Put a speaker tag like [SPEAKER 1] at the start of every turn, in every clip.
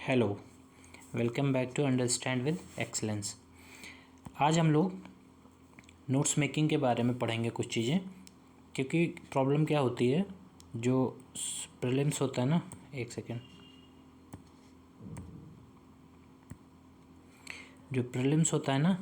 [SPEAKER 1] Hello, welcome back to understand with excellence. आज हम लोग नोट्स मेकिंग के बारे में पढ़ेंगे कुछ चीज़ें, क्योंकि प्रॉब्लम क्या होती है, जो प्रीलिम्स होता है ना, एक सेकेंड, जो प्रीलिम्स होता है ना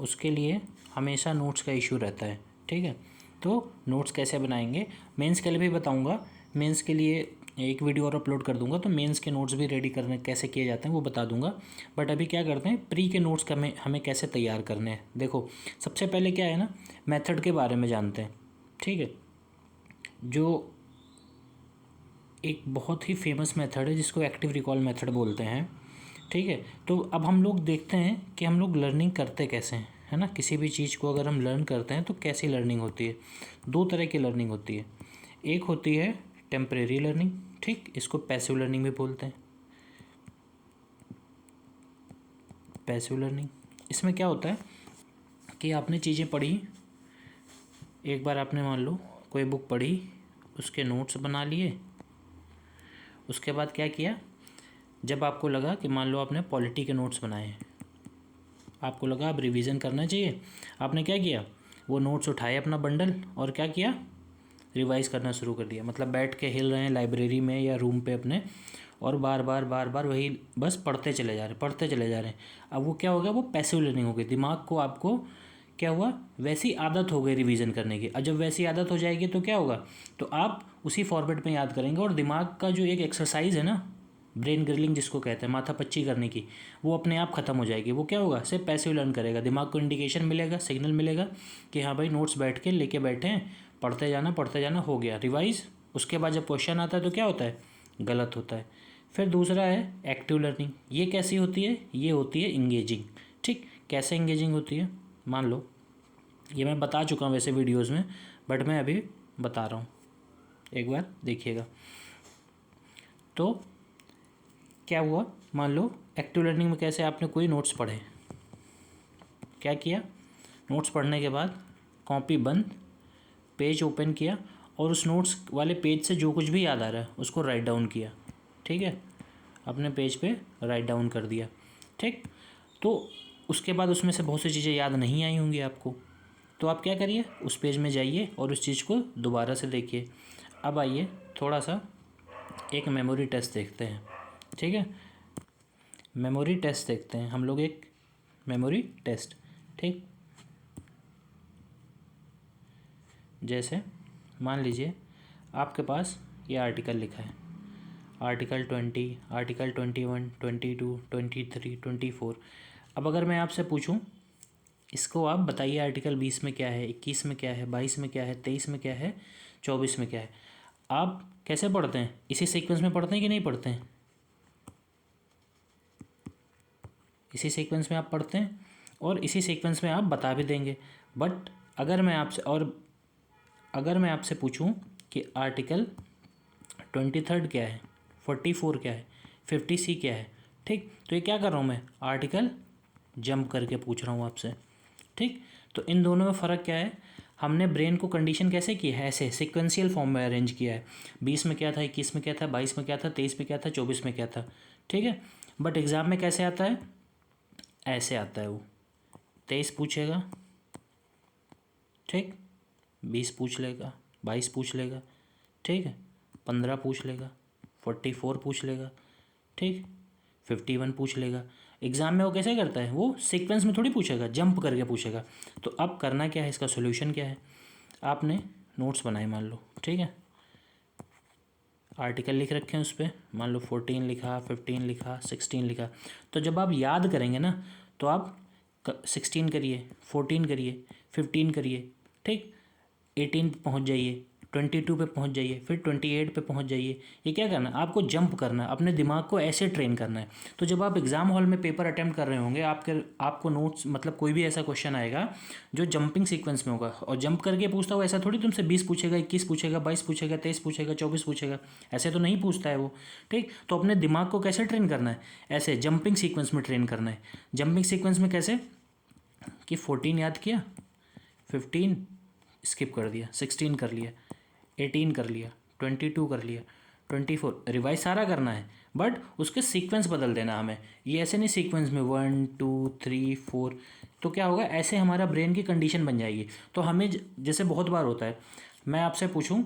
[SPEAKER 1] उसके लिए हमेशा नोट्स का इशू रहता है। ठीक है, तो नोट्स कैसे बनाएंगे, मेंस के लिए भी बताऊंगा। मेंस के लिए एक वीडियो और अपलोड कर दूंगा, तो मेंस के नोट्स भी रेडी करने कैसे किए जाते हैं वो बता दूंगा। बट अभी क्या करते हैं, प्री के नोट्स का हमें कैसे तैयार करने हैं। देखो, सबसे पहले क्या है ना, मेथड के बारे में जानते हैं। ठीक है, जो एक बहुत ही फेमस मेथड है जिसको एक्टिव रिकॉल मेथड बोलते हैं। ठीक है, तो अब हम लोग देखते हैं कि हम लोग लर्निंग करते कैसे हैं, है ना। किसी भी चीज़ को अगर हम लर्न करते हैं तो कैसी लर्निंग होती है। दो तरह की लर्निंग होती है, एक होती है टेम्परेरी लर्निंग, ठीक, इसको पैसिव लर्निंग भी बोलते हैं। पैसिव लर्निंग, इसमें क्या होता है कि आपने चीज़ें पढ़ी, एक बार आपने मान लो कोई बुक पढ़ी, उसके नोट्स बना लिए, उसके बाद क्या किया, जब आपको लगा कि मान लो आपने पॉलिटी के नोट्स बनाए हैं, आपको लगा अब रिवीजन करना चाहिए, आपने क्या किया, वो नोट्स उठाए अपना बंडल और क्या किया, रिवाइज़ करना शुरू कर दिया। मतलब बैठ के हिल रहे हैं लाइब्रेरी में या रूम पे अपने, और बार बार वही बस पढ़ते चले जा रहे हैं। अब वो क्या हो गया, वो पैसिव लर्निंग हो गई। दिमाग को आपको क्या हुआ, वैसी आदत हो गई रिवीजन करने की। और जब वैसी आदत हो जाएगी तो क्या होगा, तो आप उसी फॉर्मेट में याद करेंगे। और दिमाग का जो एक एक्सरसाइज है ना, ब्रेन ग्रिलिंग जिसको कहते हैं, माथा पच्ची करने की, वो अपने आप ख़त्म हो जाएगी। वो क्या होगा, सिर्फ पैसिव लर्न करेगा। दिमाग को इंडिकेशन मिलेगा, सिग्नल मिलेगा कि हाँ भाई नोट्स बैठ के लेके बैठे हैं, पढ़ते जाना, हो गया रिवाइज। उसके बाद जब क्वेश्चन आता है तो क्या होता है, गलत होता है। फिर दूसरा है एक्टिव लर्निंग। ये कैसी होती है, ये होती है इंगेजिंग। ठीक, कैसे इंगेजिंग होती है, मान लो ये मैं बता चुका हूँ वैसे वीडियोज़ में, बट मैं अभी बता रहा हूँ, एक बार देखिएगा। तो क्या हुआ, मान लो एक्टिव लर्निंग में कैसे, आपने कोई नोट्स पढ़े, क्या किया, नोट्स पढ़ने के बाद कॉपी बंद, पेज ओपन किया, और उस नोट्स वाले पेज से जो कुछ भी याद आ रहा है उसको राइट डाउन किया। ठीक है, अपने पेज पे राइट डाउन कर दिया। ठीक, तो उसके बाद उसमें से बहुत सी चीज़ें याद नहीं आई होंगी आपको, तो आप क्या करिए, उस पेज में जाइए और उस चीज़ को दोबारा से देखिए। अब आइए थोड़ा सा एक मेमोरी टेस्ट देखते हैं। ठीक है, मेमोरी टेस्ट देखते हैं हम लोग, एक मेमोरी टेस्ट। ठीक, जैसे मान लीजिए आपके पास ये आर्टिकल लिखा है, आर्टिकल 20, आर्टिकल 21, 22, 23, 24। अब अगर मैं आपसे पूछूं, इसको आप बताइए, आर्टिकल 20 में क्या है, 21 में क्या है, 22 में क्या है, 23 में क्या है, 24 में क्या है, आप कैसे पढ़ते हैं, इसी सीक्वेंस में पढ़ते हैं कि नहीं पढ़ते हैं, इसी सीक्वेंस में आप पढ़ते हैं और इसी सीक्वेंस में आप बता भी देंगे। बट अगर मैं आपसे पूछूं कि आर्टिकल 23 क्या है, 44 क्या है, 50C क्या है, ठीक, तो ये क्या कर रहा हूँ मैं, आर्टिकल जंप करके पूछ रहा हूँ आपसे। ठीक, तो इन दोनों में फ़र्क क्या है, हमने ब्रेन को कंडीशन कैसे की है, ऐसे सिक्वेंशियल फॉर्म में अरेंज किया है। 20 में क्या था, 21 में क्या था, 22 में क्या था, 23 में क्या था, 24 में क्या था। ठीक है, बट एग्ज़ाम में कैसे आता है, ऐसे आता है। वो 23 पूछेगा, ठीक, 20 पूछ लेगा, 22 पूछ लेगा, ठीक है, 15 पूछ लेगा, 44 पूछ लेगा, ठीक, 51 पूछ लेगा। एग्ज़ाम में वो कैसे करता है, वो सीक्वेंस में थोड़ी पूछेगा, जंप करके पूछेगा। तो अब करना क्या है, इसका सोल्यूशन क्या है, आपने नोट्स बनाए मान लो, ठीक है, आर्टिकल लिख रखे हैं उस पर, मान लो 14 लिखा, 15 लिखा, 16 लिखा। तो जब आप याद करेंगे ना, तो आप 16 करिए, 14 करिए, 15 करिए, ठीक, 18 पे पहुँच जाइए, 22 पे पहुँच जाइए, फिर 28 पे पहुँच जाइए। ये क्या करना है, आपको जंप करना है, अपने दिमाग को ऐसे ट्रेन करना है। तो जब आप एग्ज़ाम हॉल में पेपर अटैम्प्ट कर रहे होंगे, आपको नोट्स, मतलब कोई भी ऐसा क्वेश्चन आएगा जो जंपिंग सीक्वेंस में होगा, और जंप करके पूछता हो, ऐसा थोड़ी तुमसे 20 पूछेगा, 21 पूछेगा, 22 पूछेगा, 23 पूछेगा, 24 पूछेगा, ऐसे तो नहीं पूछता है वो। ठीक, तो अपने दिमाग को कैसे ट्रेन करना है, ऐसे जंपिंग सीक्वेंस में ट्रेन करना है। जंपिंग सीक्वेंस में कैसे, कि 14 याद किया, 15 स्किप कर दिया, 16 कर लिया, 18 कर लिया, 22 कर लिया, 24, रिवाइज सारा करना है बट उसके सीक्वेंस बदल देना हमें। ये ऐसे नहीं सीक्वेंस में 1 2 3 4, तो क्या होगा, ऐसे हमारा ब्रेन की कंडीशन बन जाएगी। तो हमें जैसे बहुत बार होता है, मैं आपसे पूछूं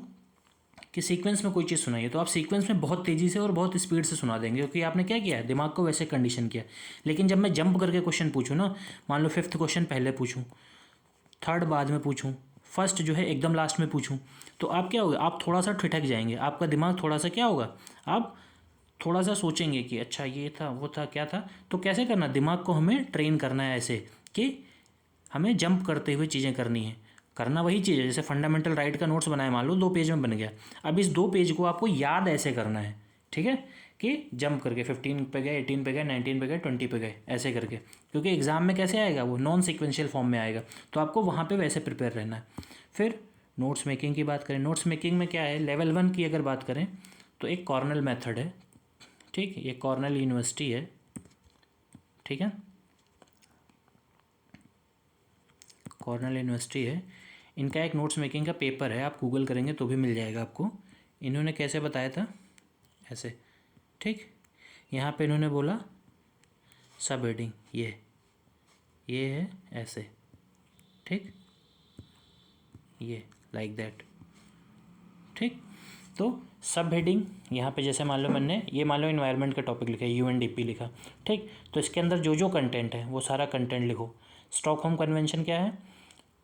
[SPEAKER 1] कि सीक्वेंस में कोई चीज़ सुनाइए, तो आप सीक्वेंस में बहुत तेज़ी से और बहुत स्पीड से सुना देंगे, क्योंकि आपने क्या किया है, दिमाग को वैसे कंडीशन किया। लेकिन जब मैं जंप करके क्वेश्चन पूछूं ना, मान लो 5th क्वेश्चन पहले पूछूं, 3rd बाद में पूछूं, 1st जो है एकदम लास्ट में पूछूं, तो आप क्या होगा, आप थोड़ा सा ठिठक जाएंगे, आपका दिमाग थोड़ा सा क्या होगा, आप थोड़ा सा सोचेंगे कि अच्छा ये था वो था क्या था। तो कैसे करना, दिमाग को हमें ट्रेन करना है ऐसे कि हमें जंप करते हुए चीज़ें करनी है। करना वही चीज़ है, जैसे फंडामेंटल राइट का नोट्स बनाया, मान लो 2 पेज में बन गया। अब इस 2 पेज को आपको याद ऐसे करना है, ठीक है, कि जंप करके 15 पे गए, 18 पे गए, 19 पे गए, 20 पे गए, ऐसे करके, क्योंकि एग्जाम में कैसे आएगा, वो नॉन सिक्वेंशियल फॉर्म में आएगा। तो आपको वहाँ पे वैसे प्रिपेयर रहना है। फिर नोट्स मेकिंग की बात करें, नोट्स मेकिंग में क्या है, लेवल 1 की अगर बात करें तो एक कॉर्नेल मेथड है, ठीक, ये कॉर्नेल यूनिवर्सिटी है, ठीक है, कॉर्नेल यूनिवर्सिटी है। इनका एक नोट्स मेकिंग का पेपर है, आप गूगल करेंगे तो भी मिल जाएगा आपको। इन्होंने कैसे बताया था, ऐसे, ठीक, यहाँ पे इन्होंने बोला सब हेडिंग ये है ऐसे, ठीक, ये लाइक दैट, ठीक। तो सब हेडिंग यहाँ पे जैसे मान लो मैंने ये मान लो इन्वायरमेंट का टॉपिक लिखा है, यूएनडीपी लिखा, ठीक, तो इसके अंदर जो जो कंटेंट है वो सारा कंटेंट लिखो। स्टॉकहोम कन्वेंशन क्या है,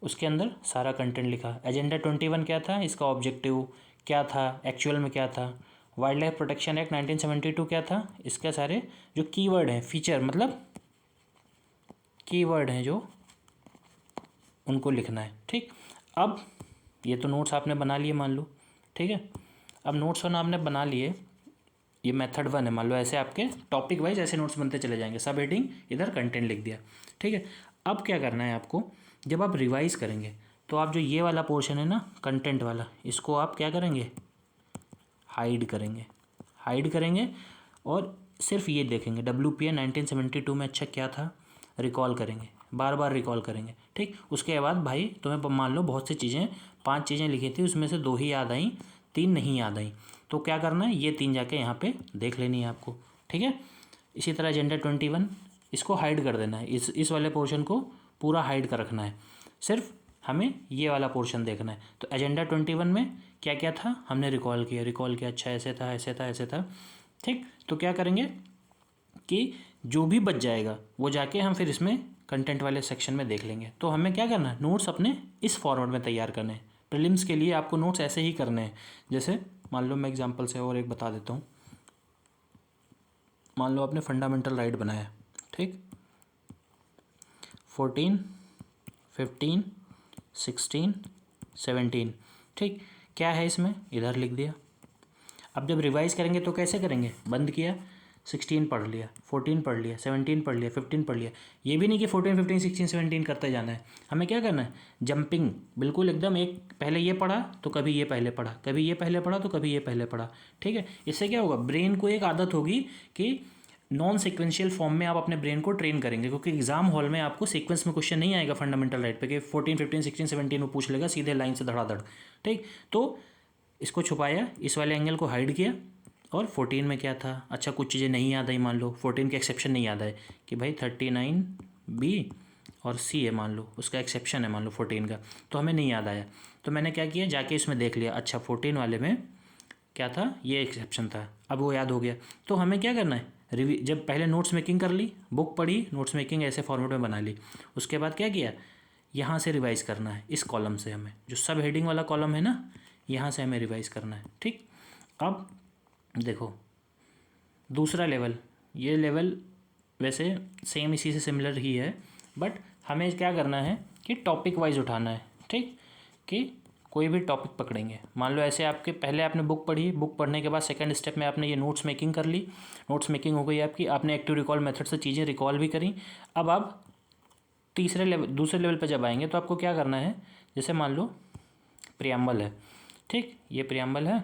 [SPEAKER 1] उसके अंदर सारा कंटेंट लिखा। एजेंडा 21 क्या था, इसका ऑब्जेक्टिव क्या था, एक्चुअल में क्या था। वाइल्ड लाइफ प्रोटेक्शन एक्ट 1972 क्या था, इसके सारे जो कीवर्ड हैं, फीचर मतलब कीवर्ड हैं जो, उनको लिखना है, ठीक। अब ये तो नोट्स आपने बना लिए मान लो, ठीक है। अब नोट्स वन आपने बना लिए, ये मेथड 1 है, मान लो ऐसे आपके टॉपिक वाइज ऐसे नोट्स बनते चले जाएंगे, सब हेडिंग इधर कंटेंट लिख दिया, ठीक है। अब क्या करना है आपको, जब आप रिवाइज करेंगे तो आप जो ये वाला पोर्शन है ना कंटेंट वाला, इसको आप क्या करेंगे, हाइड करेंगे और सिर्फ ये देखेंगे WPA 1972 में अच्छा क्या था, रिकॉल करेंगे, बार बार रिकॉल करेंगे, ठीक। उसके बाद भाई तुम्हें मान लो बहुत सी चीज़ें, 5 चीज़ें लिखी थी, उसमें से 2 ही याद आई, 3 नहीं याद आई, तो क्या करना है, ये 3 जाके यहाँ पे देख लेनी है आपको, ठीक है। इसी तरह एजेंडा 21, इसको हाइड कर देना है, इस वाले पोर्शन को पूरा हाइड कर रखना है, सिर्फ हमें ये वाला पोर्शन देखना है। तो एजेंडा 21 में क्या क्या था, हमने रिकॉल किया, अच्छा ऐसे था ऐसे था ऐसे था, ठीक। तो क्या करेंगे कि जो भी बच जाएगा वो जाके हम फिर इसमें कंटेंट वाले सेक्शन में देख लेंगे। तो हमें क्या करना है, नोट्स अपने इस फॉर्मेट में तैयार करने हैं। प्रीलिम्स के लिए आपको नोट्स ऐसे ही करने हैं। जैसे मान लो मैं एग्जांपल से और एक बता देता हूँ, मान लो आपने फंडामेंटल राइट बनाया, ठीक, 14 15 16 17, ठीक, क्या है इसमें, इधर लिख दिया। अब जब रिवाइज करेंगे तो कैसे करेंगे, बंद किया, 16 पढ़ लिया, 14 पढ़ लिया, 17 पढ़ लिया, 15 पढ़ लिया। ये भी नहीं कि 14 15 16 17 करते जाना है, हमें क्या करना है, जंपिंग, बिल्कुल एकदम, एक पहले ये पढ़ा तो कभी ये पहले पढ़ा, कभी ये पहले पढ़ा तो कभी ये पहले पढ़ा, ठीक है। इससे क्या होगा, ब्रेन को एक आदत होगी कि नॉन सिक्वेंशियल फॉर्म में आप अपने ब्रेन को ट्रेन करेंगे, क्योंकि एग्जाम हॉल में आपको सीक्वेंस में क्वेश्चन नहीं आएगा फंडामेंटल राइट पे कि 14 15 16 17 में पूछ लेगा सीधे लाइन से धड़ाधड़, ठीक। तो इसको छुपाया, इस वाले एंगल को हाइड किया, और 14 में क्या था, अच्छा कुछ चीज़ें नहीं याद आई, मान लो 14 के एक्सेप्शन नहीं याद आए कि भाई 39B और C है, मान लो उसका एक्सेप्शन है, मान लो 14 का, तो हमें नहीं याद आया, तो मैंने क्या किया, जाके इसमें देख लिया, अच्छा 14 वाले में क्या था, ये एक्सेप्शन था, अब वो याद हो गया। तो हमें क्या करना है, जब पहले नोट्स मेकिंग कर ली, बुक पढ़ी, नोट्स मेकिंग ऐसे फॉर्मेट में बना ली, उसके बाद क्या किया, यहाँ से रिवाइज करना है, इस कॉलम से, हमें जो सब हेडिंग वाला कॉलम है ना, यहाँ से हमें रिवाइज करना है, ठीक। अब देखो दूसरा लेवल, ये लेवल वैसे सेम इसी से सिमिलर ही है, बट हमें क्या करना है कि टॉपिक वाइज उठाना है, ठीक, कि कोई भी टॉपिक पकड़ेंगे, मान लो ऐसे आपके पहले आपने बुक पढ़ी, बुक पढ़ने के बाद सेकंड स्टेप में आपने ये नोट्स मेकिंग कर ली, नोट्स मेकिंग हो गई आपकी, आपने एक्टिव रिकॉल मेथड से चीज़ें रिकॉल भी करी। अब आप दूसरे लेवल पर जब आएंगे तो आपको क्या करना है, जैसे मान लो प्रियम्बल है, ठीक, ये प्रियम्बल है,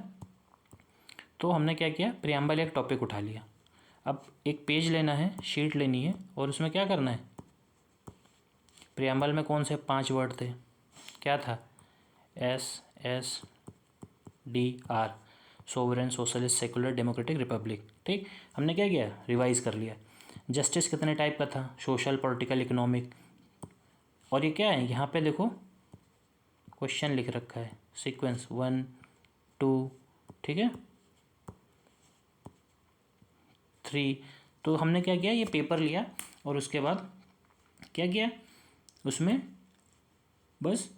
[SPEAKER 1] तो हमने क्या किया, प्रियम्बल एक टॉपिक उठा लिया। अब एक पेज लेना है, शीट लेनी है, और उसमें क्या करना है, प्रियम्बल में कौन से 5 वर्ड थे, क्या था, SSDR, sovereign, socialist, secular, democratic, Republic. ठीक, हमने क्या किया, रिवाइज कर लिया। जस्टिस कितने टाइप का था, सोशल, पॉलिटिकल, इकोनॉमिक। और ये क्या है, यहाँ पे देखो क्वेश्चन लिख रखा है, सीक्वेंस 1 2, ठीक है, 3। तो हमने क्या किया, ये पेपर लिया और उसके बाद क्या किया, उसमें बस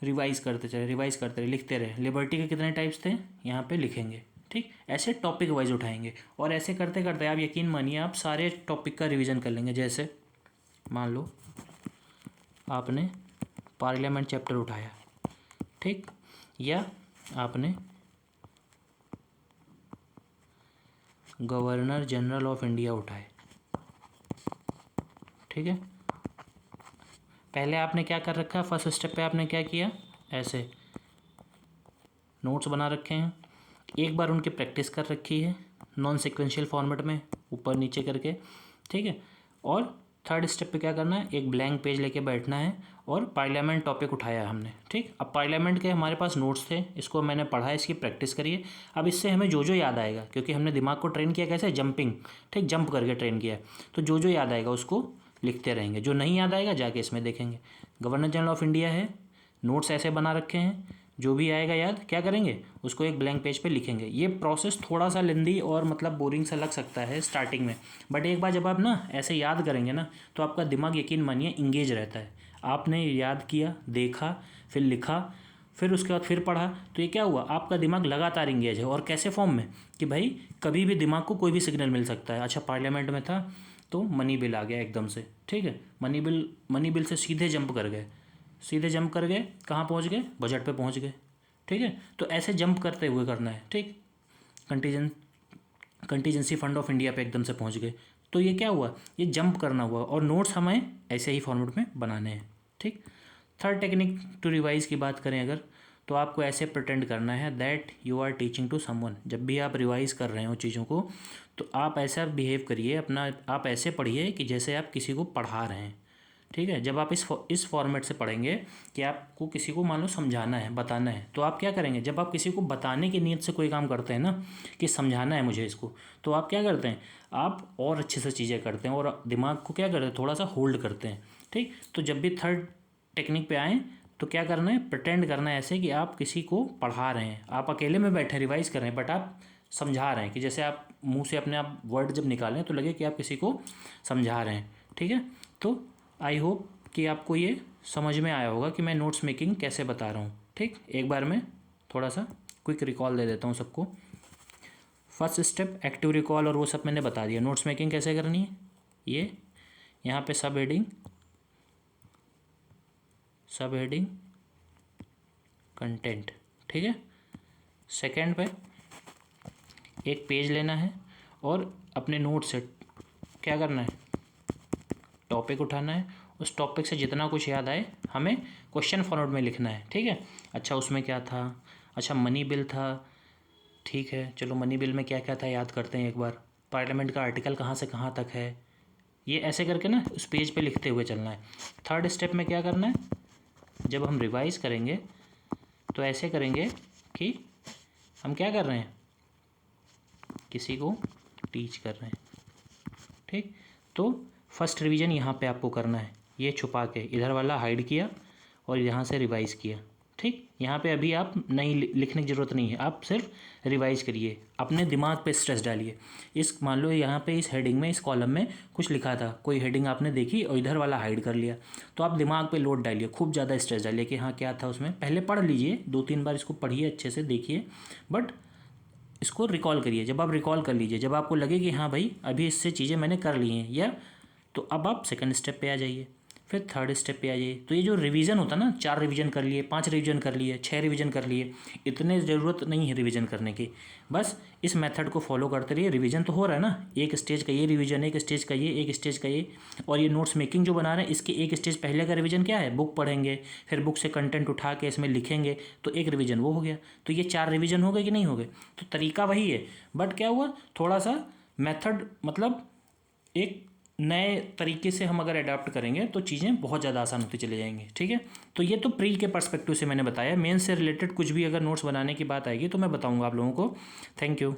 [SPEAKER 1] रिवाइज करते चले, रिवाइज करते रहे, लिखते रहे। लिबर्टी के कितने टाइप्स थे यहाँ पे लिखेंगे। ठीक, ऐसे टॉपिक वाइज उठाएंगे और ऐसे करते करते आप यकीन मानिए आप सारे टॉपिक का रिवीजन कर लेंगे। जैसे मान लो आपने पार्लियामेंट चैप्टर उठाया, ठीक, या आपने गवर्नर जनरल ऑफ इंडिया उठाए, ठीक है। पहले आपने क्या कर रखा है, फर्स्ट स्टेप पे आपने क्या किया, ऐसे नोट्स बना रखे हैं, एक बार उनकी प्रैक्टिस कर रखी है नॉन सिक्वेंशियल फॉर्मेट में, ऊपर नीचे करके, ठीक है। और थर्ड स्टेप पे क्या करना है, एक ब्लैंक पेज लेके बैठना है और पार्लियामेंट टॉपिक उठाया हमने। ठीक, अब पार्लियामेंट के हमारे पास नोट्स थे, इसको मैंने पढ़ा है, इसकी प्रैक्टिस करिए। अब इससे हमें जो जो याद आएगा, क्योंकि हमने दिमाग को ट्रेन किया कैसे, जंपिंग, ठीक, जंप करके ट्रेन किया, तो जो जो याद आएगा उसको लिखते रहेंगे। जो नहीं याद आएगा जाके इसमें देखेंगे। गवर्नर जनरल ऑफ इंडिया है, नोट्स ऐसे बना रखे हैं, जो भी आएगा याद क्या करेंगे, उसको एक ब्लैंक पेज पे लिखेंगे। ये प्रोसेस थोड़ा सा लेंदी और मतलब बोरिंग सा लग सकता है स्टार्टिंग में, बट एक बार जब आप ना ऐसे याद करेंगे ना, तो आपका दिमाग यकीन मानिए इंगेज रहता है। आपने याद किया, देखा, फिर लिखा, फिर उसके बाद फिर पढ़ा, तो ये क्या हुआ, आपका दिमाग लगातार इंगेज है। और कैसे फॉर्म में, कि भाई कभी भी दिमाग को कोई भी सिग्नल मिल सकता है। अच्छा, पार्लियामेंट में था तो मनी बिल आ गया एकदम से, ठीक है, मनी बिल से सीधे जंप कर गए, सीधे जंप कर गए, कहाँ पहुँच गए, बजट पे पहुँच गए, ठीक है। तो ऐसे जंप करते हुए करना है, ठीक। कंटीजेंसी फंड ऑफ इंडिया पे एकदम से पहुँच गए, तो ये क्या हुआ, ये जंप करना हुआ। और नोट्स हमें ऐसे ही फॉर्मेट में बनाने हैं, ठीक। थर्ड टेक्निक टू रिवाइज की बात करें अगर, तो आपको ऐसे प्रिटेंड करना है that you are teaching to someone. जब भी आप रिवाइज कर रहे हो चीज़ों को, तो आप ऐसा बिहेव करिए अपना, आप ऐसे पढ़िए कि जैसे आप किसी को पढ़ा रहे हैं, ठीक है। जब आप इस फॉर्मेट से पढ़ेंगे कि आपको किसी को मान लो समझाना है, बताना है, तो आप क्या करेंगे, जब आप किसी को बताने की नीयत से कोई काम करते हैं ना, कि समझाना है मुझे इसको, तो आप क्या करते हैं, आप और अच्छे से चीज़ें करते हैं और दिमाग को क्या करते हैं, थोड़ा सा होल्ड करते हैं, ठीक। तो जब भी थर्ड टेक्निक पे आएँ तो क्या करना है, प्रिटेंड करना है ऐसे कि आप किसी को पढ़ा रहे हैं, आप अकेले में बैठे रिवाइज कर रहे हैं, बट आप समझा रहे हैं, कि जैसे आप मुंह से अपने आप वर्ड जब निकालें तो लगे कि आप किसी को समझा रहे हैं, ठीक है। तो आई होप कि आपको ये समझ में आया होगा कि मैं नोट्स मेकिंग कैसे बता रहा हूँ, ठीक। एक बार मैं थोड़ा सा क्विक रिकॉल दे देता हूँ सबको। फर्स्ट स्टेप एक्टिव रिकॉल और वो सब मैंने बता दिया। नोट्स मेकिंग कैसे करनी है, ये यहाँ पे सब हेडिंग कंटेंट, ठीक है। सेकंड पे एक पेज लेना है और अपने नोट से क्या करना है, टॉपिक उठाना है, उस टॉपिक से जितना कुछ याद आए हमें क्वेश्चन फॉर्मेट में लिखना है, ठीक है। अच्छा, उसमें क्या था, अच्छा मनी बिल था, ठीक है, चलो मनी बिल में क्या क्या था याद करते हैं एक बार। पार्लियामेंट का आर्टिकल कहाँ से कहाँ तक है, ये ऐसे करके ना उस पेज पे लिखते हुए चलना है। थर्ड स्टेप में क्या करना है, जब हम रिवाइज करेंगे तो ऐसे करेंगे कि हम क्या कर रहे हैं, किसी को टीच कर रहे हैं, ठीक। तो फर्स्ट रिवीजन यहाँ पे आपको करना है, ये छुपा के इधर वाला हाइड किया और यहाँ से रिवाइज़ किया, ठीक। यहाँ पे अभी आप नहीं लिखने की ज़रूरत नहीं है, आप सिर्फ रिवाइज़ करिए, अपने दिमाग पे स्ट्रेस डालिए। इस मान लो यहाँ पे इस हेडिंग में, इस कॉलम में कुछ लिखा था, कोई हेडिंग आपने देखी और इधर वाला हाइड कर लिया, तो आप दिमाग पे लोड डालिए, खूब ज़्यादा स्ट्रेस डालिए कि हाँ क्या था उसमें। पहले पढ़ लीजिए, 2-3 बार इसको पढ़िए, अच्छे से देखिए, बट इसको रिकॉल करिए। जब आप रिकॉल कर लीजिए, जब आपको लगे कि हाँ भाई अभी इससे चीज़ें मैंने कर ली हैं, या तो अब आप सेकंड स्टेप पे आ जाइए, फिर थर्ड स्टेप पे आ जाइए। तो ये जो रिवीजन होता है ना, 4 रिवीजन कर लिए, 5 रिवीजन कर लिए, 6 रिवीजन कर लिए, इतने ज़रूरत नहीं है रिवीजन करने की। बस इस मेथड को फॉलो करते रहिए, रिवीजन तो हो रहा है ना, एक स्टेज का ये रिवीजन, एक स्टेज का ये, एक स्टेज का ये। और ये नोट्स मेकिंग जो बना रहे हैं, इसके एक स्टेज पहले का रिवीजन क्या है, बुक पढ़ेंगे, फिर बुक से कंटेंट उठा के इसमें लिखेंगे, तो एक रिवीजन वो हो गया। तो ये 4 रिवीजन हो गए कि नहीं हो गए। तो तरीका वही है, बट क्या हुआ, थोड़ा सा मेथड, मतलब एक नए तरीके से हम अगर अडाप्ट करेंगे तो चीज़ें बहुत ज़्यादा आसान होती चली जाएंगी। ठीक है, तो ये तो प्री के पर्सपेक्टिव से मैंने बताया। मेंस से रिलेटेड कुछ भी अगर नोट्स बनाने की बात आएगी तो मैं बताऊंगा आप लोगों को। Thank you.